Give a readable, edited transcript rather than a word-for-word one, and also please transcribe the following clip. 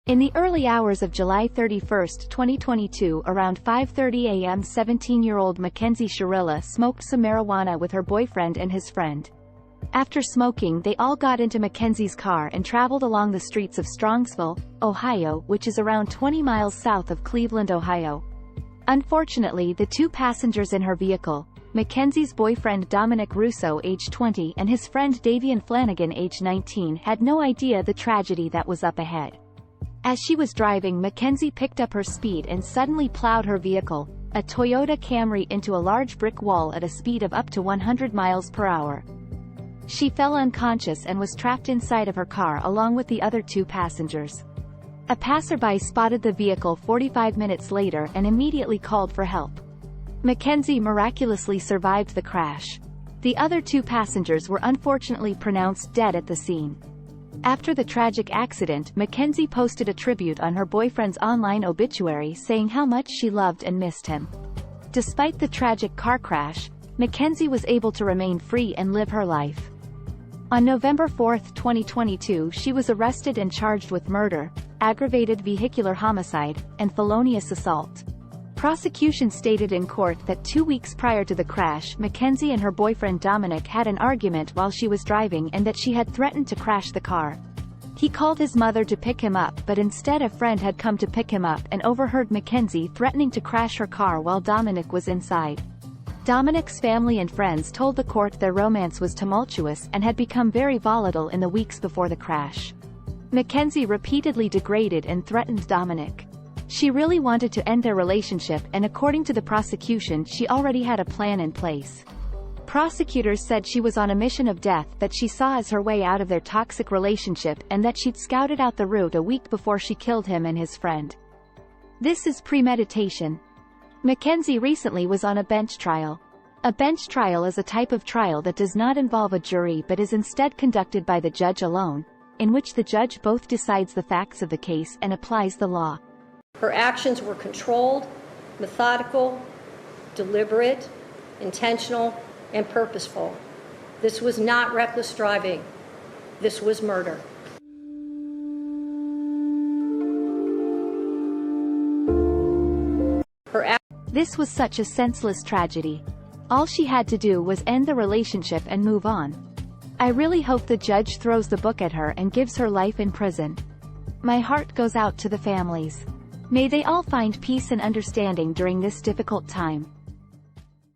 In the early hours of July 31, 2022, around 5:30 a.m., 17-year-old Mackenzie Shirilla smoked some marijuana with her boyfriend and his friend. After smoking, they all got into Mackenzie's car and traveled along the streets of Strongsville, Ohio, which is around 20 miles south of Cleveland, Ohio. Unfortunately, the two passengers in her vehicle, Mackenzie's boyfriend Dominic Russo, age 20, and his friend Davian Flanagan, age 19, had no idea the tragedy that was up ahead. As she was driving, Mackenzie picked up her speed and suddenly plowed her vehicle, a Toyota Camry, into a large brick wall at a speed of up to 100 miles per hour. She fell unconscious and was trapped inside of her car along with the other two passengers. A passerby spotted the vehicle 45 minutes later and immediately called for help. Mackenzie miraculously survived the crash. The other two passengers were unfortunately pronounced dead at the scene. After the tragic accident, Mackenzie posted a tribute on her boyfriend's online obituary saying how much she loved and missed him. Despite the tragic car crash, Mackenzie was able to remain free and live her life. On November 4, 2022, she was arrested and charged with murder, aggravated vehicular homicide, and felonious assault. Prosecution stated in court that 2 weeks prior to the crash, Mackenzie and her boyfriend Dominic had an argument while she was driving and that she had threatened to crash the car. He called his mother to pick him up, but instead a friend had come to pick him up and overheard Mackenzie threatening to crash her car while Dominic was inside. Dominic's family and friends told the court their romance was tumultuous and had become very volatile in the weeks before the crash. Mackenzie repeatedly degraded and threatened Dominic. She really wanted to end their relationship, and according to the prosecution, she already had a plan in place. Prosecutors said she was on a mission of death that she saw as her way out of their toxic relationship and that she'd scouted out the route a week before she killed him and his friend. This is premeditation. Mackenzie recently was on a bench trial. A bench trial is a type of trial that does not involve a jury but is instead conducted by the judge alone, in which the judge both decides the facts of the case and applies the law. Her actions were controlled, methodical, deliberate, intentional, and purposeful. This was not reckless driving. This was murder. This was such a senseless tragedy. All she had to do was end the relationship and move on. I really hope the judge throws the book at her and gives her life in prison. My heart goes out to the families. May they all find peace and understanding during this difficult time.